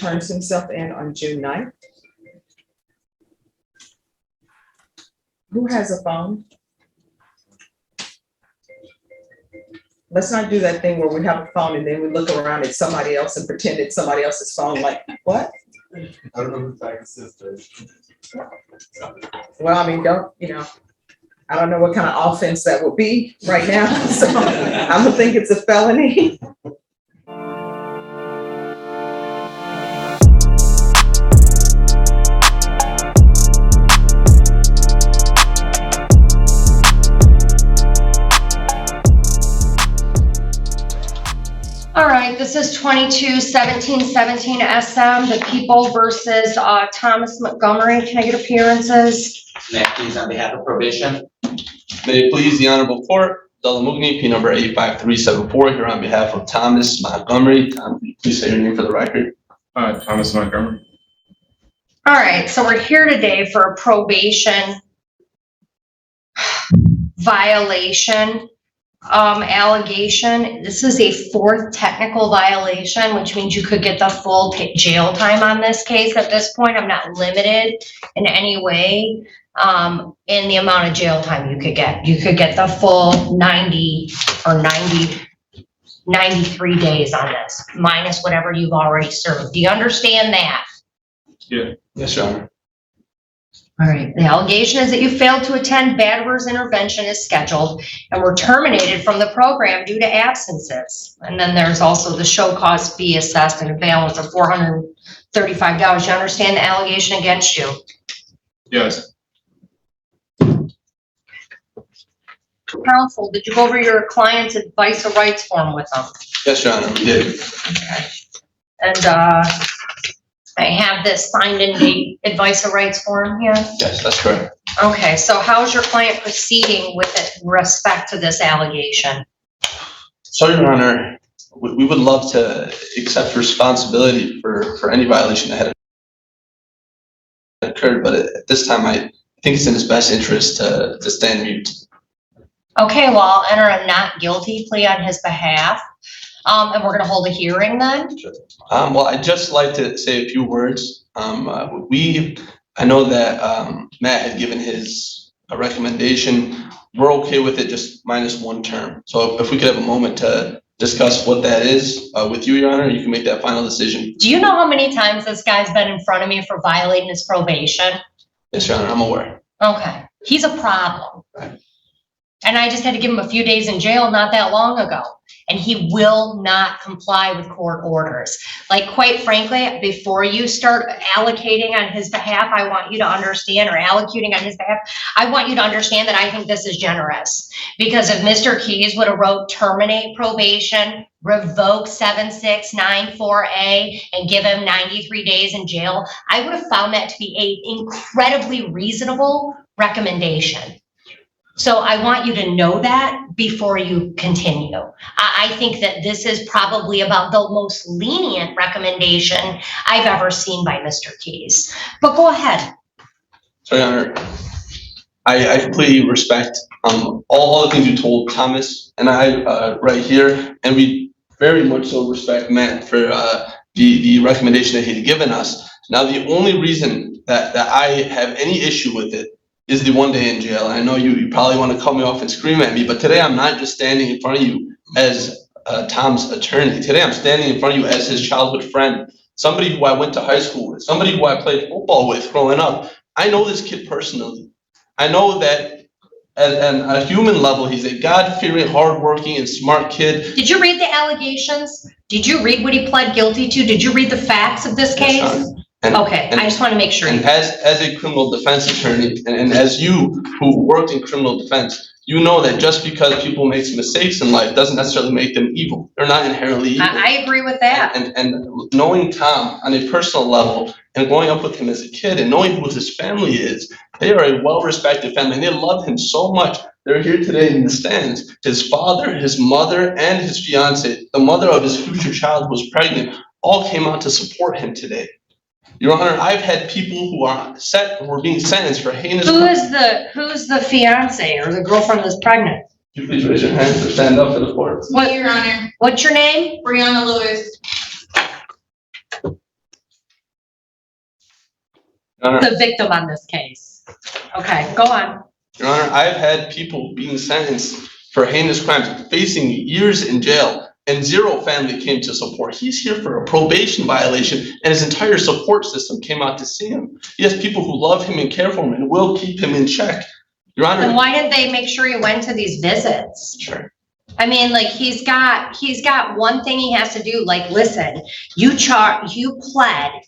turns himself in on June 9th. Who has a phone? Let's not do that thing where we have a phone and then we look around at somebody else and pretend it's somebody else's phone, like, what? I don't know who the sister is. Well, I mean, I don't know what kind of offense that would be right now, so I don't think it's a felony. All right, this is 22-17-17 SM, the people versus Thomas Montgomery. Can I get appearances? Matt, please, on behalf of probation. May it please the Honorable Court, Delamugni, P number 85374, here on behalf of Thomas Montgomery. Please say your name for the record. Thomas Montgomery. All right, so we're here today for a probation violation allegation. This is a fourth technical violation, which means you could get the full jail time on this case. At this point, I'm not limited in any way in the amount of jail time you could get. You could get the full 93 days on this, minus whatever you've already served. Do you understand that? Yeah. Yes, Your Honor. All right, the allegation is that you failed to attend Badver's intervention as scheduled and were terminated from the program due to absences. And then there's also the show cause fee assessed in a balance of $435. You understand the allegation against you? Yes. Counsel, did you go over your client's advice of rights form with them? Yes, Your Honor, we did. Okay. And I have this signed in date advice of rights form here. Yes, that's correct. Okay, so how is your client proceeding with respect to this allegation? So, Your Honor, we would love to accept responsibility for any violation that had occurred, but at this time, I think it's in his best interest to stand mute. Okay, well, I'll enter a not guilty plea on his behalf. And we're gonna hold a hearing then? Well, I'd just like to say a few words. I know that Matt had given his recommendation. We're okay with it, just minus one term. So if we could have a moment to discuss what that is with you, Your Honor, you can make that final decision. Do you know how many times this guy's been in front of me for violating his probation? Yes, Your Honor, I'm aware. Okay, he's a problem. Right. And I just had to give him a few days in jail not that long ago. And he will not comply with court orders. Like, quite frankly, before you start allocating on his behalf, I want you to understand, or allocating on his behalf, I want you to understand that I think this is generous. Because if Mr. Keys would have wrote terminate probation, revoke 7694A, and give him 93 days in jail, I would have found that to be an incredibly reasonable recommendation. So I want you to know that before you continue. I think that this is probably about the most lenient recommendation I've ever seen by Mr. Keys. But go ahead. So, Your Honor, I completely respect all the things you told Thomas and I right here, and we very much so respect Matt for the recommendation that he'd given us. Now, the only reason that I have any issue with it is the 1 day in jail. And I know you probably want to cut me off and scream at me, but today I'm not just standing in front of you as Tom's attorney. Today I'm standing in front of you as his childhood friend, somebody who I went to high school with, somebody who I played football with growing up. I know this kid personally. I know that at a human level, he's a God-fearing, hardworking, and smart kid. Did you read the allegations? Did you read what he pled guilty to? Did you read the facts of this case? Yes, Okay, I just want to make sure. And as a criminal defense attorney, and as you who worked in criminal defense, you know that just because people make mistakes in life doesn't necessarily make them evil. They're not inherently evil. I agree with that. And knowing Tom on a personal level and growing up with him as a kid and knowing who his family is, they are a well-respected family and they love him so much. They're here today in the stands. His father, his mother, and his fiance, the mother of his future child who was pregnant, all came out to support him today. Your Honor, I've had people who are being sentenced for heinous. Who's the fiance or the girlfriend that's pregnant? Could you please raise your hands or stand up for the court? What, Your Honor? What's your name? Brianna Lewis. Your Honor, the victim on this case. Okay, go on. Your Honor, I've had people being sentenced for heinous crimes, facing years in jail, and zero family came to support. He's here for a probation violation, and his entire support system came out to see him. He has people who love him and care for him and will keep him in check. Your Honor. Then why didn't they make sure he went to these visits? Sure. I mean, like, he's got one thing he has to do, like, listen, you pled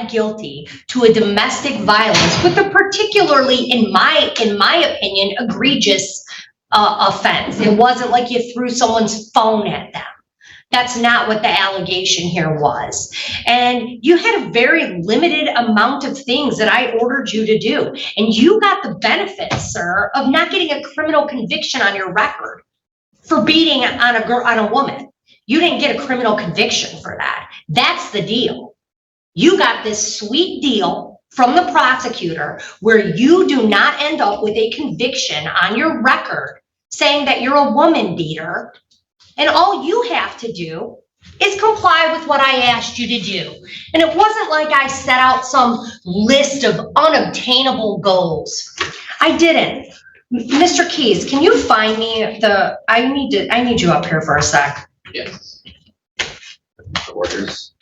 guilty to a domestic violence with a particularly, in my opinion, egregious offense. It wasn't like you threw someone's phone at them. That's not what the allegation here was. And you had a very limited amount of things that I ordered you to do. And you got the benefit, sir, of not getting a criminal conviction on your record for beating on a woman. You didn't get a criminal conviction for that. That's the deal. You got this sweet deal from the prosecutor where you do not end up with a conviction on your record saying that you're a woman beater, and all you have to do is comply with what I asked you to do. And it wasn't like I set out some list of unobtainable goals. I didn't. Mr. Keys, can you find me I need you up here for a sec. Yes. Orders.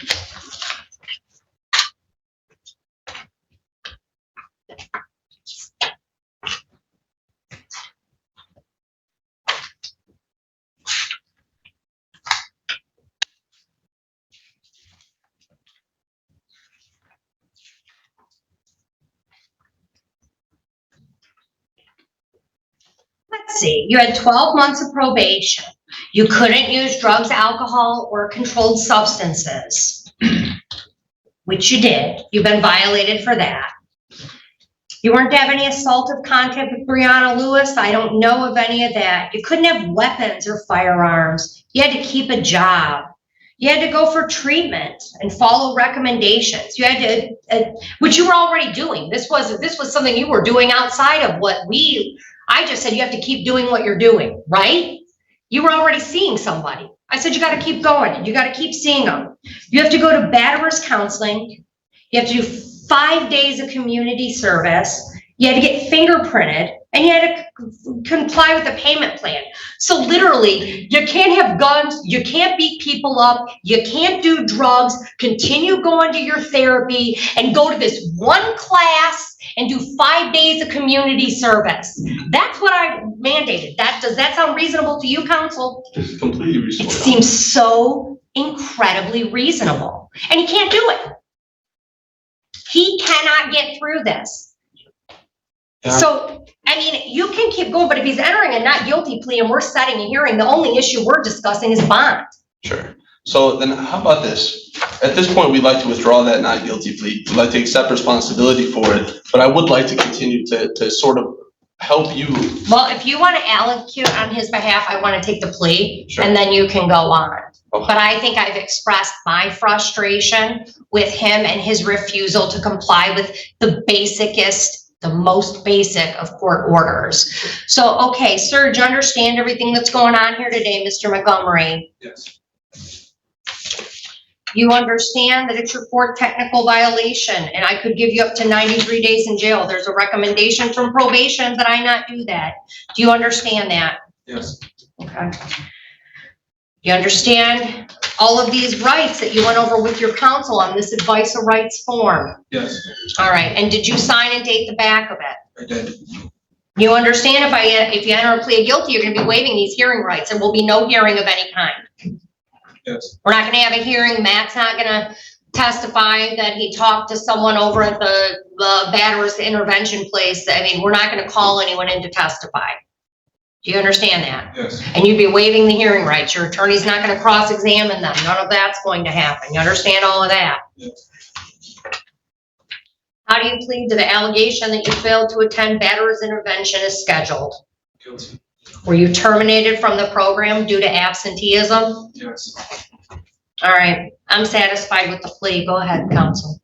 Let's see, you had 12 months of probation. You couldn't use drugs, alcohol, or controlled substances, which you did. You've been violated for that. You weren't to have any assaultive contact with Breonna Lewis. I don't know of any of that. You couldn't have weapons or firearms. You had to keep a job. You had to go for treatment and follow recommendations. You had to, which you were already doing. This was something you were doing outside of what I just said you have to keep doing what you're doing, right? You were already seeing somebody. I said you got to keep going. You got to keep seeing them. You have to go to batterers counseling. You have to do 5 days of community service. You had to get fingerprinted, and you had to comply with the payment plan. So literally, you can't have guns, you can't beat people up, you can't do drugs, continue going to your therapy, and go to this one class and do 5 days of community service. That's what I mandated. Does that sound reasonable to you, counsel? It's completely reasonable. It seems so incredibly reasonable, and he can't do it. He cannot get through this. Yeah. So, I mean, you can keep going, but if he's entering a not guilty plea and we're setting a hearing, the only issue we're discussing is bond. Sure. So then how about this? At this point, we'd like to withdraw that not guilty plea. We'd like to accept responsibility for it, but I would like to continue to sort of help you. Well, if you want to allocate on his behalf, I want to take the plea, Sure. and then you can go on. Okay. But I think I've expressed my frustration with him and his refusal to comply with the most basic of court orders. So, okay, sir, do you understand everything that's going on here today, Mr. Montgomery? Yes. You understand that it's your fourth technical violation, and I could give you up to 93 days in jail. There's a recommendation from probation that I not do that. Do you understand that? Yes. Okay. You understand all of these rights that you went over with your counsel on this advice of rights form? Yes. All right, and did you sign and date the back of it? I did. You understand if you enter a plea of guilty, you're gonna be waiving these hearing rights. There will be no hearing of any kind. Yes. We're not gonna have a hearing. Matt's not gonna testify that he talked to someone over at the batterers intervention place. I mean, we're not gonna call anyone in to testify. Do you understand that? Yes. And you'd be waiving the hearing rights. Your attorney's not gonna cross-examine them. None of that's going to happen. You understand all of that? Yes. How do you plead to the allegation that you failed to attend batterers intervention as scheduled? Guilty. Were you terminated from the program due to absenteeism? Yes. All right, I'm satisfied with the plea. Go ahead, counsel.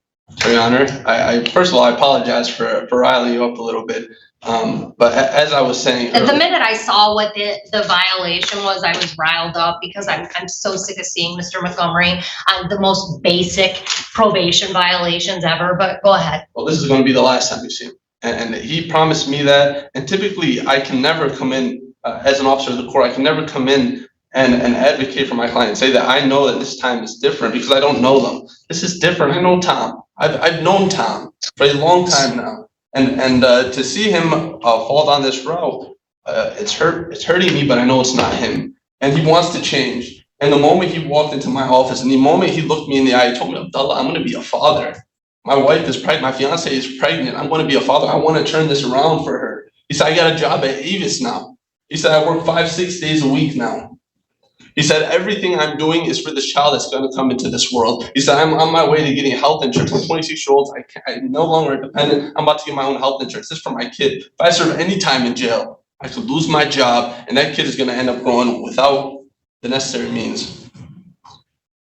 Your Honor, I first of all, I apologize for riling you up a little bit. But as I was saying The earlier, minute I saw what the violation was, I was riled up because I'm so sick of seeing Mr. Montgomery on the most basic probation violations ever, but go ahead. well, this is going to be the last time you see him. And he promised me that. And typically, I can never come in as an officer of the court. I can never come in and advocate for my client and say that I know that this time is different because I don't know them. This is different. I know Tom. I've known Tom for a long time now. And to see him fall down this road, it's hurting me, but I know it's not him. And he wants to change. And the moment he walked into my office, and the moment he looked me in the eye, he told me, Abdullah, I'm going to be a father. My wife is pregnant. My fiance is pregnant. I'm going to be a father. I want to turn this around for her. He said, I got a job at Avis now. He said, I work 5-6 days a week now. He said, everything I'm doing is for this child that's going to come into this world. He said, I'm on my way to getting health insurance. I'm 26 years old. I'm no longer dependent. I'm about to get my own health insurance. This is for my kid. If I serve any time in jail, I could lose my job, and that kid is going to end up growing without the necessary means.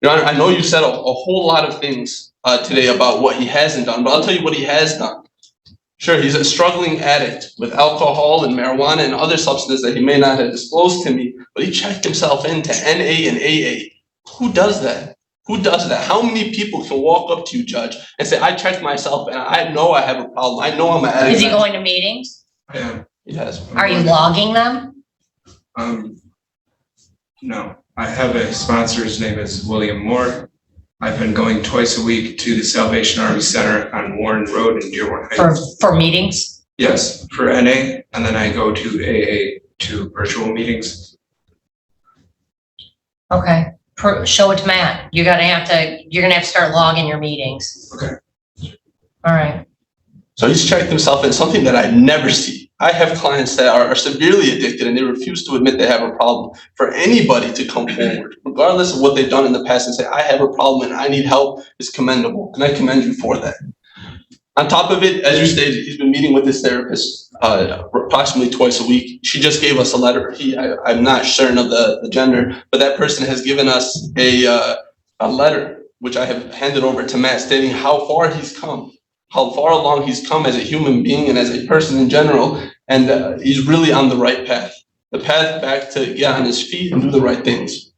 Your Honor, I know you said a whole lot of things today about what he hasn't done, but I'll tell you what he has done. Sure, he's a struggling addict with alcohol and marijuana and other substances that he may not have disclosed to me, but he checked himself into NA and AA. Who does that? Who does that? How many people can walk up to you, Judge, and say, I checked myself and I know I have a problem. I know I'm an addict. Is he going to meetings? I am. He has. Are you logging them? No, I have a sponsor. His name is William Moore. I've been going twice a week to the Salvation Army Center on Warren Road in Dearborn Heights. For meetings? Yes, for NA, and then I go to AA to virtual meetings. Okay, show it to Matt. You're gonna have to start logging your meetings. Okay. All right. So he's checked himself in something that I never see. I have clients that are severely addicted and they refuse to admit they have a problem. For anybody to come forward, regardless of what they've done in the past, and say, I have a problem and I need help, is commendable. And I commend you for that. On top of it, as you stated, he's been meeting with his therapist approximately twice a week. She just gave us a letter. I'm not certain of the gender, but that person has given us a letter, which I have handed over to Matt, stating how far he's come. How far along he's come as a human being and as a person in general, and he's really on the right path. The path back to get on his feet and do the right things.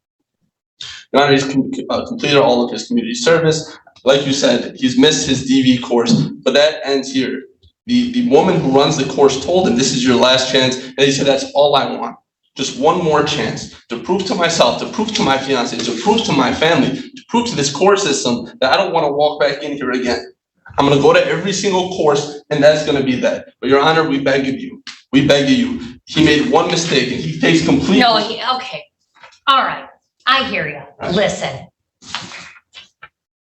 Your Honor, he's completed all of his community service. Like you said, he's missed his DV course, but that ends here. The woman who runs the course told him, this is your last chance, and he said, that's all I want. Just one more chance to prove to myself, to prove to my fiance, to prove to my family, to prove to this court system that I don't want to walk back in here again. I'm going to go to every single course, and that's going to be that. But Your Honor, we beg of you. We beg of you. He made one mistake, and he takes complete. No, okay. All right. I hear you. Right. Listen.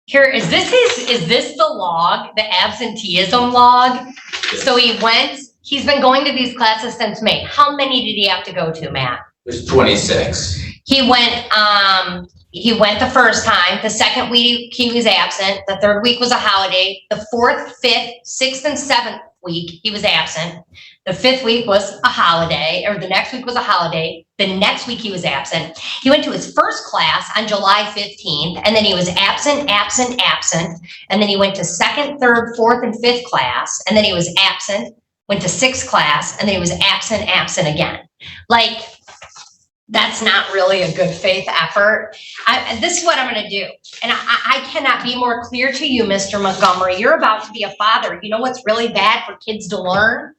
Here, is this the log, the absenteeism log? So he's been going to these classes since May. How many did he have to go to, Matt? There's 26. He went the first time. The second week he was absent. The third week was a holiday. The fourth, fifth, sixth, and seventh week he was absent. The fifth week was a holiday, or the next week was a holiday. The next week he was absent. He went to his first class on July 15th, and then he was absent. And then he went to second, third, fourth, and fifth class, and then he was absent, went to sixth class, and then he was absent again. Like, that's not really a good faith effort. This is what I'm going to do. And I cannot be more clear to you, Mr. Montgomery. You're about to be a father. You know what's really bad for kids to learn?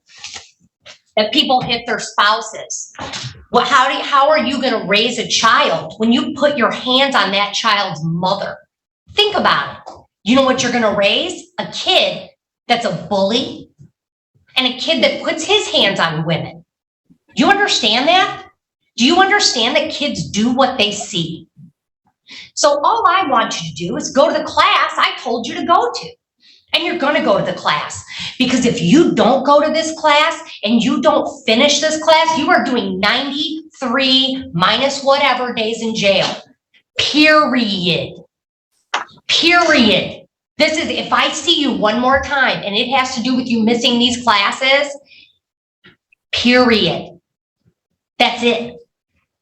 That people hit their spouses. Well, how are you going to raise a child when you put your hands on that child's mother? Think about it. You know what you're going to raise? A kid that's a bully and a kid that puts his hands on women. Do you understand that? Do you understand that kids do what they see? So all I want you to do is go to the class I told you to go to. And you're going to go to the class. Because if you don't go to this class and you don't finish this class, you are doing 93 minus whatever days in jail. Period. This is, if I see you one more time and it has to do with you missing these classes, period. That's it.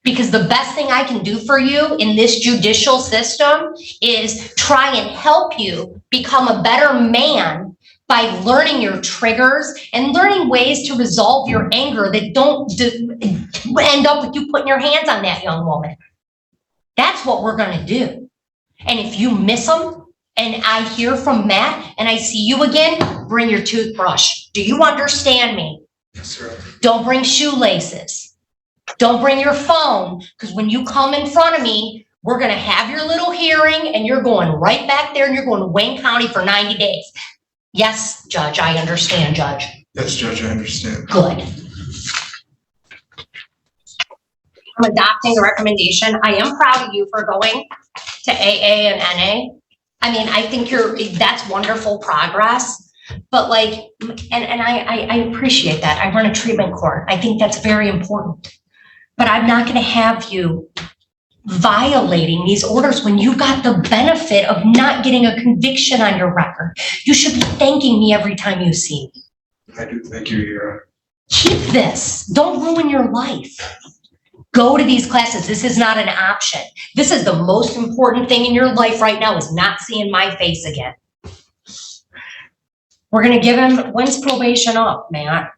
Because the best thing I can do for you in this judicial system is try and help you become a better man by learning your triggers and learning ways to resolve your anger that don't end up with you putting your hands on that young woman. That's what we're gonna do. And if you miss them, and I hear from Matt and I see you again, bring your toothbrush. Do you understand me? Yes, sir. Don't bring shoelaces. Don't bring your phone, because when you come in front of me, we're gonna have your little hearing and you're going right back there and you're going to Wayne County for 90 days. Yes, Judge, I understand, Judge. Yes, Judge, I understand. Good. I'm adopting the recommendation. I am proud of you for going to AA and NA. I mean, I think that's wonderful progress, but like, and I appreciate that. I run a treatment court. I think that's very important. But I'm not gonna have you violating these orders when you got the benefit of not getting a conviction on your record. You should be thanking me every time you see me. I do thank you, Your Honor. Keep this. Don't ruin your life. Go to these classes. This is not an option. This is the most important thing in your life right now, is not seeing my face again. We're gonna give him, when's probation up, Matt?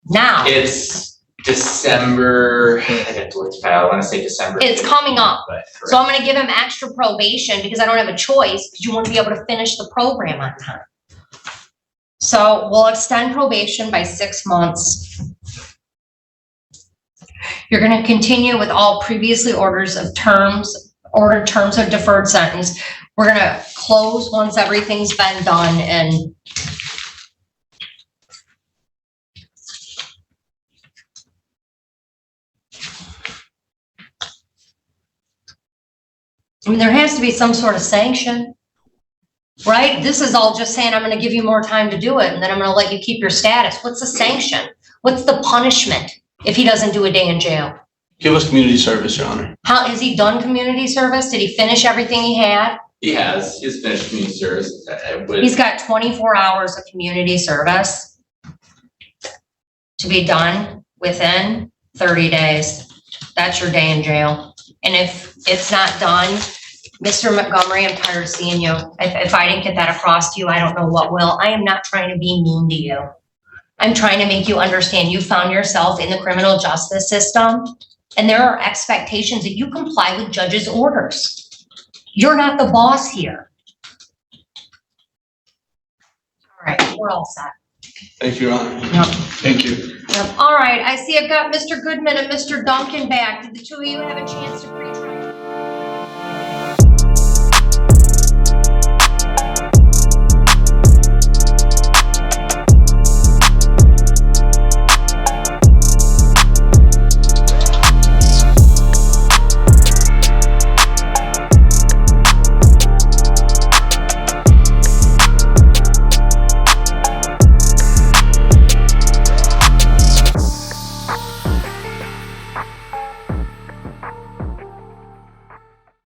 Now. It's December, I got to look, I wanna say December. It's coming up. But So I'm gonna give him extra probation because I don't have a choice, because you want to be able to finish the program on time. So we'll extend probation by 6 months. You're gonna continue with all previously ordered terms of deferred sentence. We're gonna close once everything's been done, and I mean, there has to be some sort of sanction, right? This is all just saying, I'm gonna give you more time to do it, and then I'm gonna let you keep your status. What's the sanction? What's the punishment if he doesn't do a day in jail? Give us community service, Your Honor. How, has he done community service? Did he finish everything he had? he's finished community service. He's got 24 hours of community service to be done within 30 days. That's your day in jail. And if it's not done, Mr. Montgomery, I'm tired of seeing you. If I didn't get that across to you, I don't know what will. I am not trying to be mean to you. I'm trying to make you understand you found yourself in the criminal justice system, and there are expectations that you comply with judges' orders. You're not the boss here. All right, we're all set. Thank you, Your Honor. Yep. Thank you. All right, I see I've got Mr. Goodman and Mr. Duncan back. Did the two of you have a chance to pre-trial?